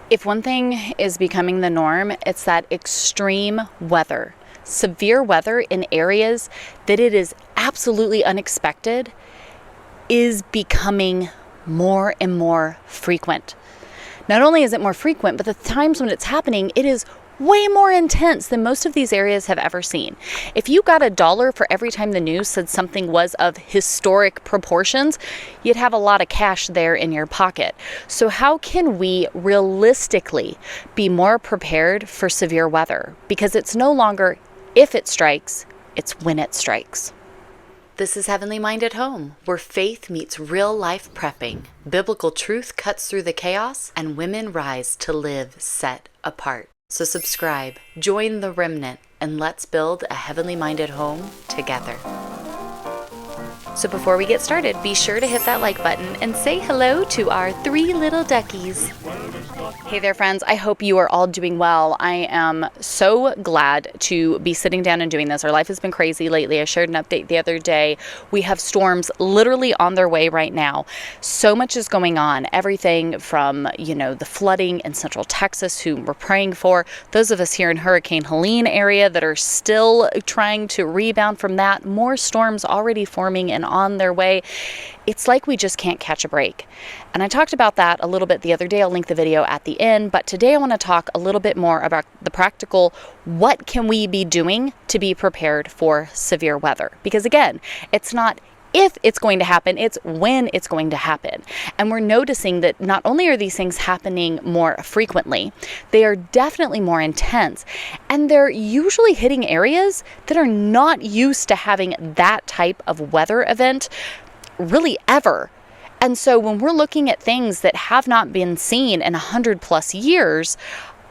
If one thing is becoming the norm, it's that extreme weather. Severe weather in areas that it is absolutely unexpected is becoming more and more frequent. Not only is it more frequent, but the times when it's happening, it is way more intense than most of these areas have ever seen. If you got $1 for every time the news said something was of historic proportions, you'd have a lot of cash there in your pocket. So how can we realistically be more prepared for severe weather? Because it's no longer if it strikes, it's when it strikes. This is Heavenly Minded Home, where faith meets real life prepping. Biblical truth cuts through the chaos, and women rise to live set apart. So subscribe, join the remnant, and let's build a heavenly minded home together. So before we get started, be sure to hit that like button and say hello to our 3 little duckies. Hey there, friends. I hope you are all doing well. I am so glad to be sitting down and doing this. Our life has been crazy lately. I shared an update the other day. We have storms literally on their way right now. So much is going on. Everything from, the flooding in central Texas, who we're praying for. Those of us here in Hurricane Helene area that are still trying to rebound from that. More storms already forming and on their way. It's like we just can't catch a break. And I talked about that a little bit the other day. I'll link the video at the end. But today I want to talk a little bit more about the practical, what can we be doing to be prepared for severe weather? Because again, it's not if it's going to happen, it's when it's going to happen. And we're noticing that not only are these things happening more frequently, they are definitely more intense. And they're usually hitting areas that are not used to having that type of weather event really ever. And so when we're looking at things that have not been seen in 100+ years,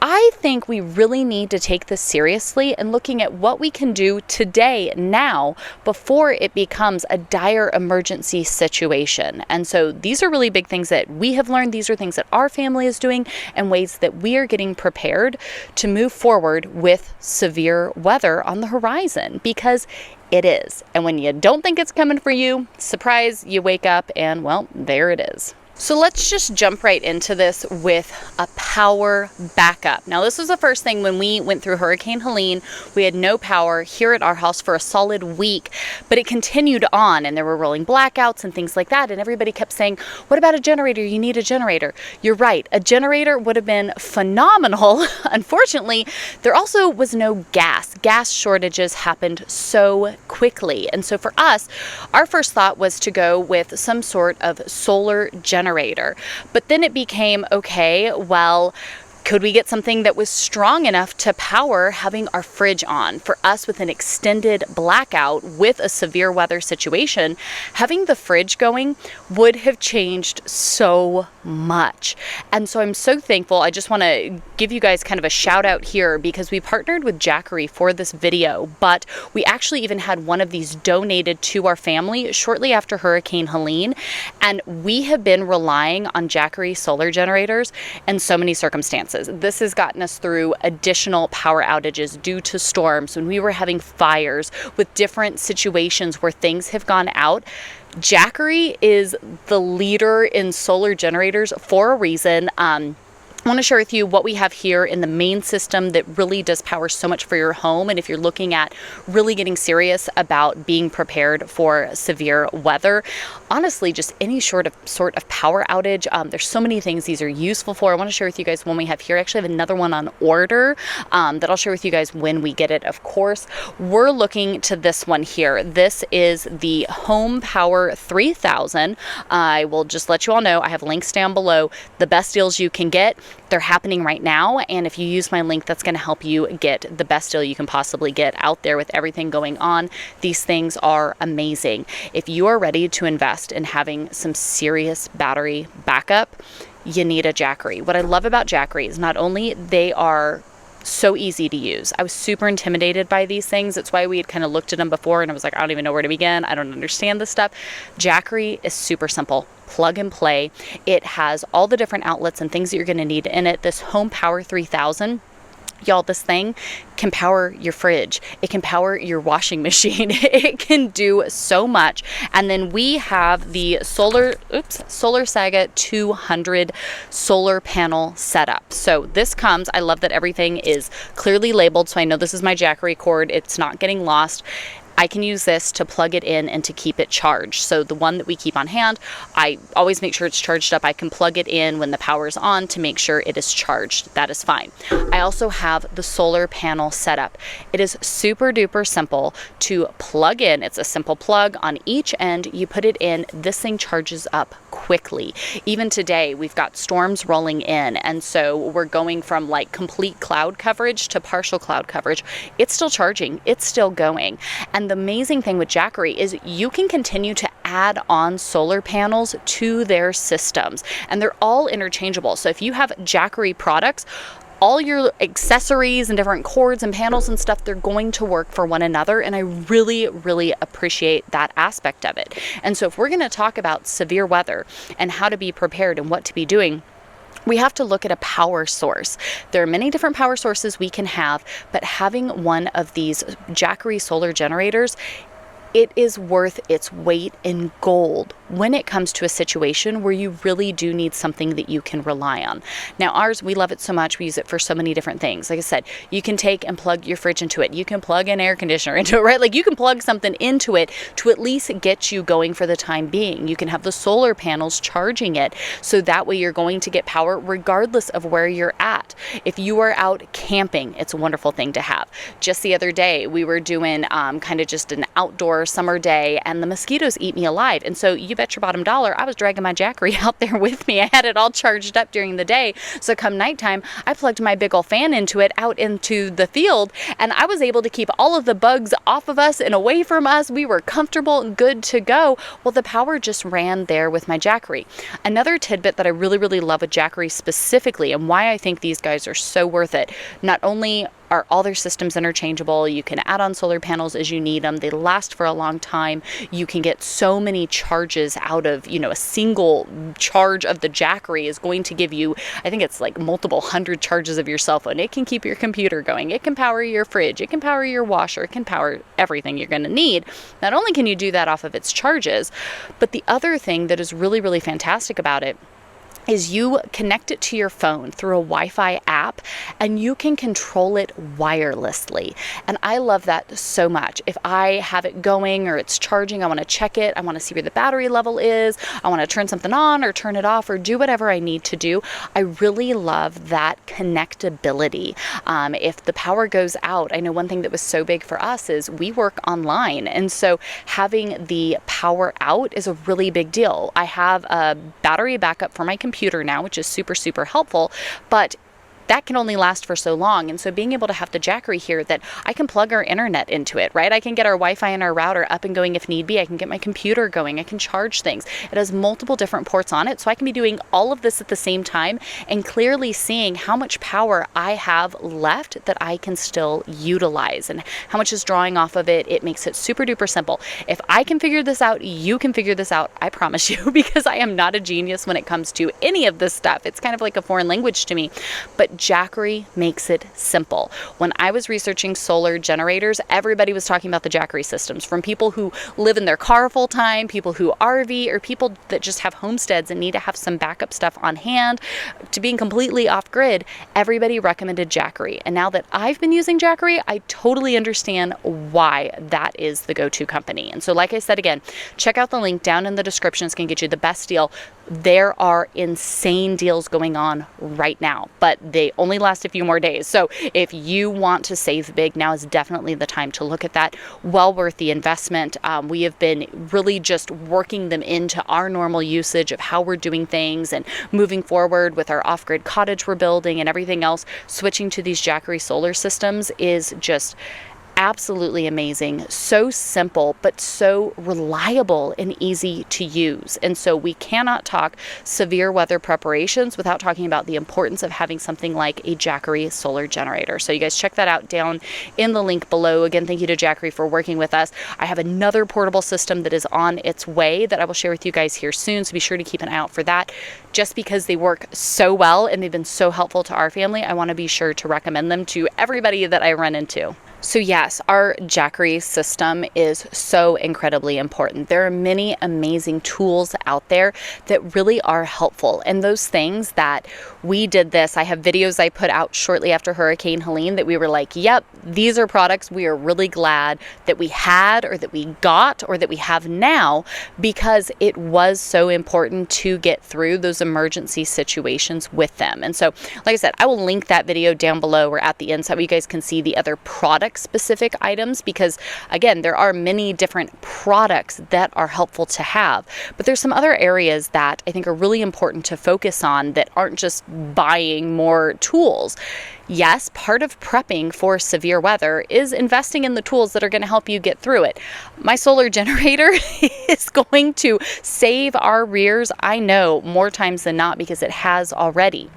I think we really need to take this seriously and looking at what we can do today, now, before it becomes a dire emergency situation. And so these are really big things that we have learned. These are things that our family is doing and ways that we are getting prepared to move forward with severe weather on the horizon, because it is. And when you don't think it's coming for you, surprise, you wake up and, well, there it is. So let's just jump right into this with a power backup. Now, this was the first thing when we went through Hurricane Helene. We had no power here at our house for a solid week, but it continued on and there were rolling blackouts and things like that. And everybody kept saying, what about a generator? You need a generator. You're right. A generator would have been phenomenal. Unfortunately, there also was no gas. Gas shortages happened so quickly. And so for us, our first thought was to go with some sort of solar generator. But then it became, okay, well, could we get something that was strong enough to power having our fridge on? For us, with an extended blackout with a severe weather situation, having the fridge going would have changed so much. And so I'm so thankful. I just want to give you guys kind of a shout out here because we partnered with Jackery for this video, but we actually even had one of these donated to our family shortly after Hurricane Helene. And we have been relying on Jackery solar generators in so many circumstances. This has gotten us through additional power outages due to storms, when we were having fires, with different situations where things have gone out. Jackery is the leader in solar generators for a reason. I want to share with you what we have here in the main system that really does power so much for your home. And if you're looking at really getting serious about being prepared for severe weather, honestly, just any sort of power outage, there's so many things these are useful for. I want to share with you guys one we have here. I actually have another one on order that I'll share with you guys when we get it. Of course, we're looking to this one here. This is the HomePower 3000. I will just let you all know, I have links down below. The best deals you can get, they're happening right now, and if you use my link, that's going to help you get the best deal you can possibly get out there with everything going on. These things are amazing. If you are ready to invest in having some serious battery backup, you need a Jackery. What I love about Jackery is not only they are so easy to use. I was super intimidated by these things. That's why we had kind of looked at them before and I was like, I don't even know where to begin. I don't understand this stuff. Jackery is super simple. Plug and play. It has all the different outlets and things that you're going to need in it. This HomePower 3000 Y'all, this thing can power your fridge. It can power your washing machine. It can do so much. And then we have the Solar Saga 200 solar panel setup. So this comes, I love that everything is clearly labeled. So I know this is my Jackery cord. It's not getting lost. I can use this to plug it in and to keep it charged. So the one that we keep on hand, I always make sure it's charged up. I can plug it in when the power's on to make sure it is charged. That is fine. I also have the solar panel setup. It is super duper simple to plug in. It's a simple plug on each end. You put it in, this thing charges up quickly. Even today, we've got storms rolling in, and so we're going from like complete cloud coverage to partial cloud coverage. It's still charging. It's still going. And the amazing thing with Jackery is you can continue to add on solar panels to their systems, and they're all interchangeable. So if you have Jackery products, all your accessories and different cords and panels and stuff, they're going to work for one another. And I really, really appreciate that aspect of it. And so if we're going to talk about severe weather and how to be prepared and what to be doing, we have to look at a power source. There are many different power sources we can have, but having one of these Jackery solar generators, it is worth its weight in gold when it comes to a situation where you really do need something that you can rely on. Now ours, we love it so much. We use it for so many different things. Like I said, you can take and plug your fridge into it. You can plug an air conditioner into it, right? Like you can plug something into it to at least get you going for the time being. You can have the solar panels charging it. So that way you're going to get power regardless of where you're at. If you are out camping, it's a wonderful thing to have. Just the other day, we were doing kind of just an outdoor summer day, and the mosquitoes eat me alive. And so you bet your bottom dollar, I was dragging my Jackery out there with me. I had it all charged up during the day. So come nighttime, I plugged my big old fan into it out into the field, and I was able to keep all of the bugs off of us and away from us. We were comfortable and good to go. Well, the power just ran there with my Jackery. Another tidbit that I really, really love with Jackery specifically, and why I think these guys are so worth it, not only are all their systems interchangeable, you can add on solar panels as you need them. They last for a long time. You can get so many charges out of, a single charge of the Jackery is going to give you, I think it's like multiple hundred charges of your cell phone. It can keep your computer going. It can power your fridge. It can power your washer. It can power everything you're going to need. Not only can you do that off of its charges, but the other thing that is really, really fantastic about it is you connect it to your phone through a Wi-Fi app, and you can control it wirelessly. And I love that so much. If I have it going or it's charging, I want to check it. I want to see where the battery level is. I want to turn something on or turn it off or do whatever I need to do. I really love that connectability. If the power goes out, I know one thing that was so big for us is we work online. And so having the power out is a really big deal. I have a battery backup for my computer now, which is super, super helpful, but that can only last for so long. And so being able to have the Jackery here that I can plug our internet into it, right? I can get our Wi-Fi and our router up and going if need be. I can get my computer going. I can charge things. It has multiple different ports on it. So I can be doing all of this at the same time and clearly seeing how much power I have left that I can still utilize and how much is drawing off of it. It makes it super duper simple. If I can figure this out, you can figure this out. I promise you, because I am not a genius when it comes to any of this stuff. It's kind of like a foreign language to me, but Jackery makes it simple. When I was researching solar generators, everybody was talking about the Jackery systems, from people who live in their car full time, people who RV, or people that just have homesteads and need to have some backup stuff on hand, to being completely off grid. Everybody recommended Jackery. And now that I've been using Jackery, I totally understand why that is the go-to company. And so like I said, again, check out the link down in the description. It's going to get you the best deal. There are insane deals going on right now, but they only last a few more days. So if you want to save big, now is definitely the time to look at that. Well worth the investment. We have been really just working them into our normal usage of how we're doing things and moving forward with our off-grid cottage we're building and everything else. Switching to these Jackery solar systems is just absolutely amazing, so simple, but so reliable and easy to use. And so we cannot talk severe weather preparations without talking about the importance of having something like a Jackery solar generator. So you guys check that out down in the link below. Again, thank you to Jackery for working with us. I have another portable system that is on its way that I will share with you guys here soon, so be sure to keep an eye out for that. Just because they work so well and they've been so helpful to our family, I want to be sure to recommend them to everybody that I run into. So yes, our Jackery system is so incredibly important. There are many amazing tools out there that really are helpful. And those things that we did this, I have videos I put out shortly after Hurricane Helene that we were like, yep, these are products we are really glad that we had or that we got or that we have now, because it was so important to get through those emergency situations with them. And so, like I said, I will link that video down below or at the end so you guys can see the other product specific items, because again, there are many different products that are helpful to have, but there's some other areas that I think are really important to focus on that aren't just buying more tools. Yes, part of prepping for severe weather is investing in the tools that are going to help you get through it. My solar generator is going to save our rears, I know, more times than not, because it has already.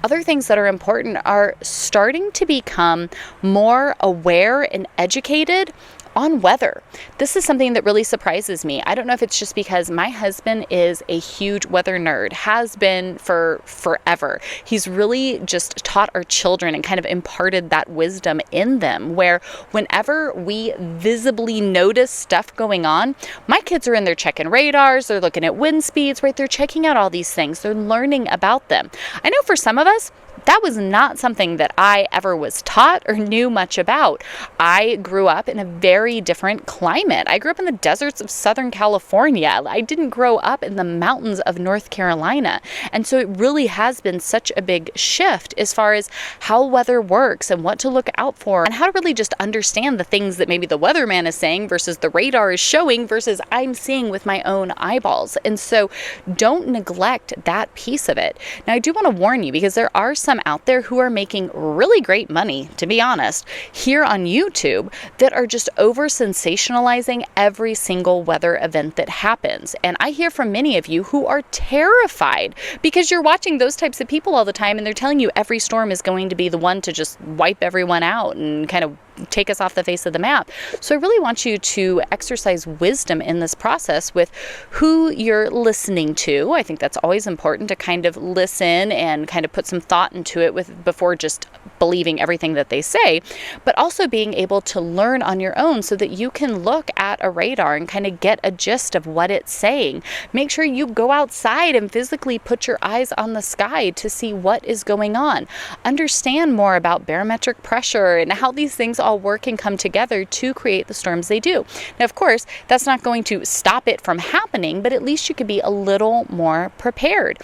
Other things that are important are starting to become more aware and educated on weather. This is something that really surprises me. I don't know if it's just because my husband is a huge weather nerd, has been for forever. He's really just taught our children and kind of imparted that wisdom in them, where whenever we visibly notice stuff going on, my kids are in there checking radars, they're looking at wind speeds, right? They're checking out all these things. They're learning about them. I know for some of us, that was not something that I ever was taught or knew much about. I grew up in a very different climate. I grew up in the deserts of Southern California. I didn't grow up in the mountains of North Carolina. And so it really has been such a big shift as far as how weather works and what to look out for and how to really just understand the things that maybe the weatherman is saying versus the radar is showing versus I'm seeing with my own eyeballs. And so don't neglect that piece of it. Now, I do want to warn you, because there are some out there who are making really great money, to be honest, here on YouTube, that are just over sensationalizing every single weather event that happens. And I hear from many of you who are terrified because you're watching those types of people all the time, and they're telling you every storm is going to be the one to just wipe everyone out and kind of take us off the face of the map. So I really want you to exercise wisdom in this process with who you're listening to. I think that's always important, to kind of listen and kind of put some thought into it before just believing everything that they say, but also being able to learn on your own so that you can look at a radar and kind of get a gist of what it's saying. Make sure you go outside and physically put your eyes on the sky to see what is going on. Understand more about barometric pressure and how these things all work and come together to create the storms they do. Now, of course, that's not going to stop it from happening, but at least you could be a little more prepared.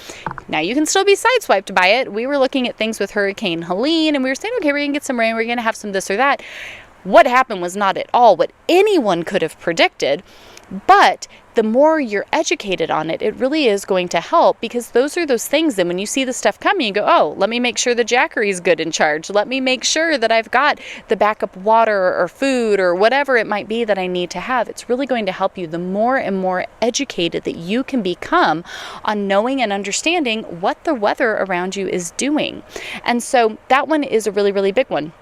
Now, you can still be sideswiped by it. We were looking at things with Hurricane Helene, and we were saying, okay, we're going to get some rain, we're going to have some this or that. What happened was not at all what anyone could have predicted, but the more you're educated on it, it really is going to help, because those are those things that when you see the stuff coming, you go, oh, let me make sure the Jackery is good in charge. Let me make sure that I've got the backup water or food or whatever it might be that I need to have. It's really going to help you the more and more educated that you can become on knowing and understanding what the weather around you is doing. And so that one is a really, really big one.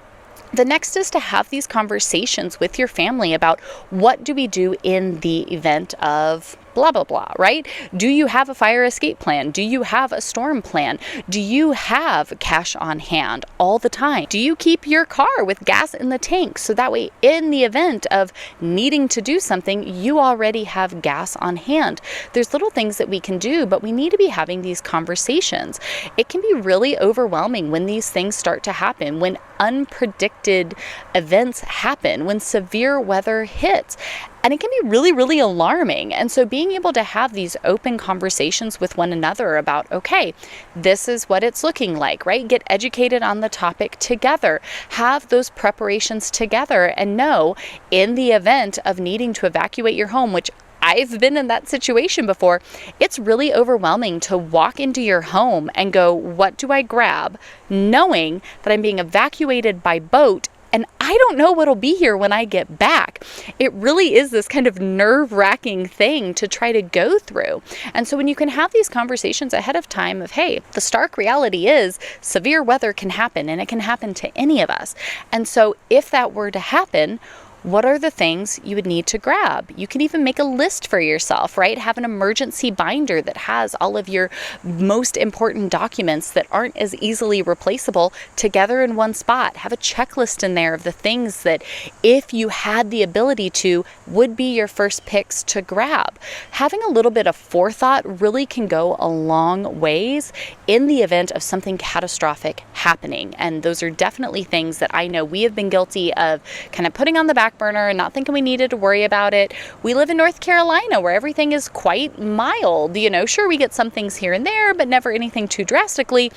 The next is to have these conversations with your family about what do we do in the event of blah, blah, blah, right? Do you have a fire escape plan? Do you have a storm plan? Do you have cash on hand all the time? Do you keep your car with gas in the tank so that way in the event of needing to do something, you already have gas on hand? There's little things that we can do, but we need to be having these conversations. It can be really overwhelming when these things start to happen, when unpredicted events happen, when severe weather hits. And it can be really, really alarming. And so being able to have these open conversations with one another about, okay, this is what it's looking like, right? Get educated on the topic together. Have those preparations together and know in the event of needing to evacuate your home, which I've been in that situation before, it's really overwhelming to walk into your home and go, what do I grab? Knowing that I'm being evacuated by boat and I don't know what'll be here when I get back. It really is this kind of nerve-wracking thing to try to go through. And so when you can have these conversations ahead of time of, hey, the stark reality is severe weather can happen, and it can happen to any of us. And so if that were to happen, what are the things you would need to grab? You can even make a list for yourself, right? Have an emergency binder that has all of your most important documents that aren't as easily replaceable together in one spot. Have a checklist in there of the things that, if you had the ability to, would be your first picks to grab. Having a little bit of forethought really can go a long ways in the event of something catastrophic happening. And those are definitely things that I know we have been guilty of kind of putting on the back burner and not thinking we needed to worry about it. We live in North Carolina where everything is quite mild. Sure, we get some things here and there, but never anything too drastically.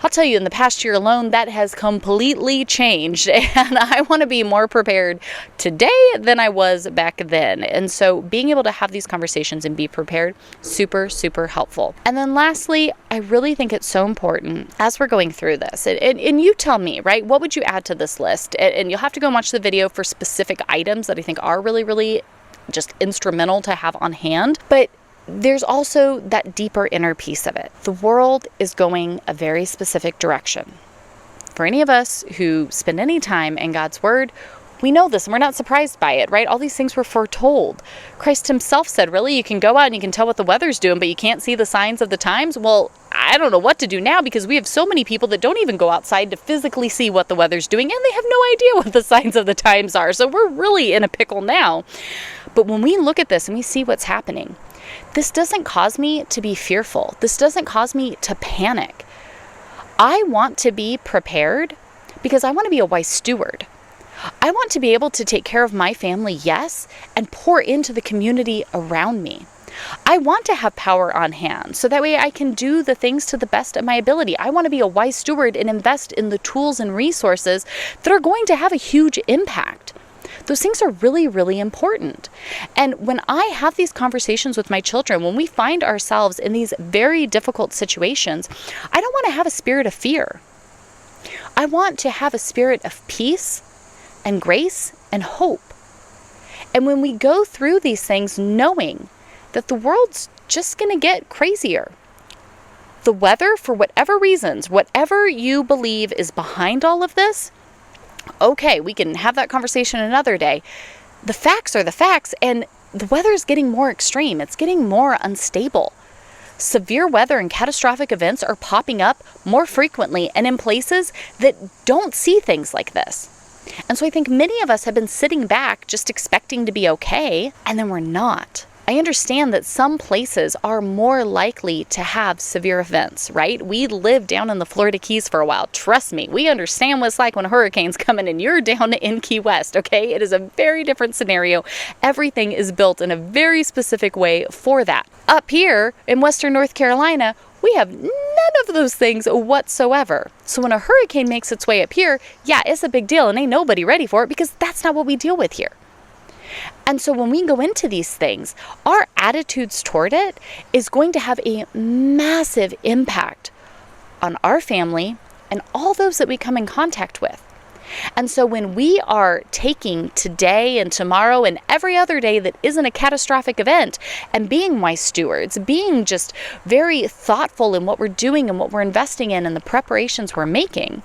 I'll tell you, in the past year alone, that has completely changed, and I want to be more prepared today than I was back then. And so being able to have these conversations and be prepared, super, super helpful. And then lastly, I really think it's so important as we're going through this, and you tell me, right, what would you add to this list? And you'll have to go and watch the video for specific items that I think are really, really just instrumental to have on hand. But there's also that deeper inner piece of it. The world is going a very specific direction. For any of us who spend any time in God's Word, we know this and we're not surprised by it, right? All these things were foretold. Christ himself said, really, you can go out and you can tell what the weather's doing, but you can't see the signs of the times? Well, I don't know what to do now because we have so many people that don't even go outside to physically see what the weather's doing, and they have no idea what the signs of the times are. So we're really in a pickle now. But when we look at this and we see what's happening, this doesn't cause me to be fearful. This doesn't cause me to panic. I want to be prepared because I want to be a wise steward. I want to be able to take care of my family, yes, and pour into the community around me. I want to have power on hand so that way I can do the things to the best of my ability. I want to be a wise steward and invest in the tools and resources that are going to have a huge impact. Those things are really, really important. And when I have these conversations with my children, when we find ourselves in these very difficult situations, I don't want to have a spirit of fear. I want to have a spirit of peace and grace and hope. And when we go through these things knowing that the world's just going to get crazier, the weather, for whatever reasons, whatever you believe is behind all of this, okay, we can have that conversation another day. The facts are the facts, and the weather is getting more extreme. It's getting more unstable. Severe weather and catastrophic events are popping up more frequently and in places that don't see things like this. And so I think many of us have been sitting back just expecting to be okay, and then we're not. I understand that some places are more likely to have severe events, right? We lived down in the Florida Keys for a while. Trust me, we understand what it's like when a hurricane's coming and you're down in Key West, okay? It is a very different scenario. Everything is built in a very specific way for that. Up here in Western North Carolina, we have none of those things whatsoever. So when a hurricane makes its way up here, yeah, it's a big deal and ain't nobody ready for it because that's not what we deal with here. And so when we go into these things, our attitudes toward it is going to have a massive impact on our family and all those that we come in contact with. And so when we are taking today and tomorrow and every other day that isn't a catastrophic event and being wise stewards, being just very thoughtful in what we're doing and what we're investing in and the preparations we're making,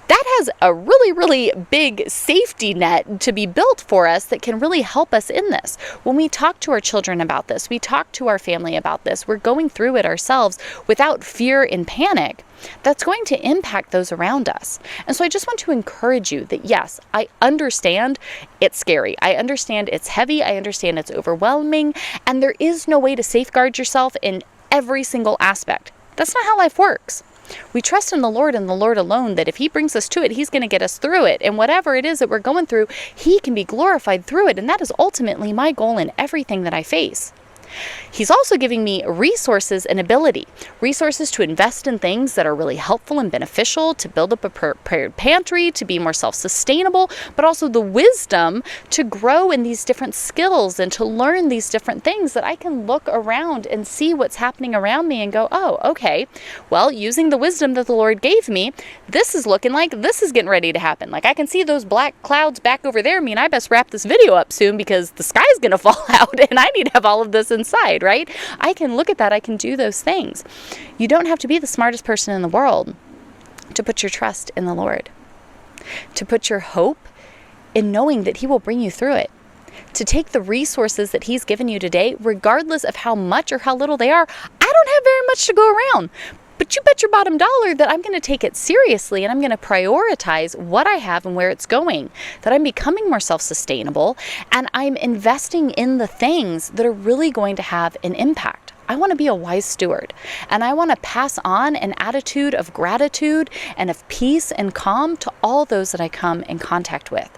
that has a really, really big safety net to be built for us that can really help us in this. When we talk to our children about this, we talk to our family about this, we're going through it ourselves without fear and panic. That's going to impact those around us. And so I just want to encourage you that yes, I understand it's scary. I understand it's heavy. I understand it's overwhelming. And there is no way to safeguard yourself in every single aspect. That's not how life works. We trust in the Lord and the Lord alone that if He brings us to it, He's going to get us through it. And whatever it is that we're going through, He can be glorified through it. And that is ultimately my goal in everything that I face. He's also giving me resources and ability, resources to invest in things that are really helpful and beneficial, to build up a prepared pantry, to be more self-sustainable, but also the wisdom to grow in these different skills and to learn these different things that I can look around and see what's happening around me and go, oh, okay, well, using the wisdom that the Lord gave me, this is looking like this is getting ready to happen. Like I can see those black clouds back over there. I mean, I best wrap this video up soon because the sky's going to fall out and I need to have all of this inside, right? I can look at that. I can do those things. You don't have to be the smartest person in the world to put your trust in the Lord, to put your hope in knowing that He will bring you through it, to take the resources that He's given you today, regardless of how much or how little they are. I don't have very much to go around, but you bet your bottom dollar that I'm going to take it seriously and I'm going to prioritize what I have and where it's going, that I'm becoming more self-sustainable and I'm investing in the things that are really going to have an impact. I want to be a wise steward and I want to pass on an attitude of gratitude and of peace and calm to all those that I come in contact with.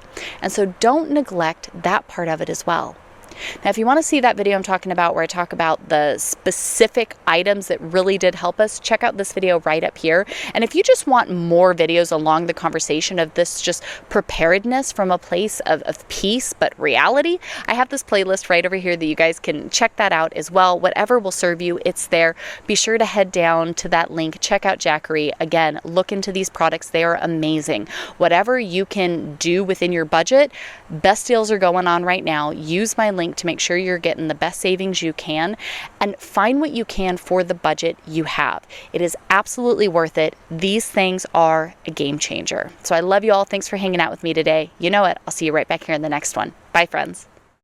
And so don't neglect that part of it as well. Now, if you want to see that video I'm talking about where I talk about the specific items that really did help us, check out this video right up here. And if you just want more videos along the conversation of this just preparedness from a place of peace but reality, I have this playlist right over here that you guys can check that out as well. Whatever will serve you, it's there. Be sure to head down to that link. Check out Jackery. Again, look into these products. They are amazing. Whatever you can do within your budget, best deals are going on right now. Use my link to make sure you're getting the best savings you can and find what you can for the budget you have. It is absolutely worth it. These things are a game changer. So I love you all. Thanks for hanging out with me today. You know it. I'll see you right back here in the next one. Bye, friends.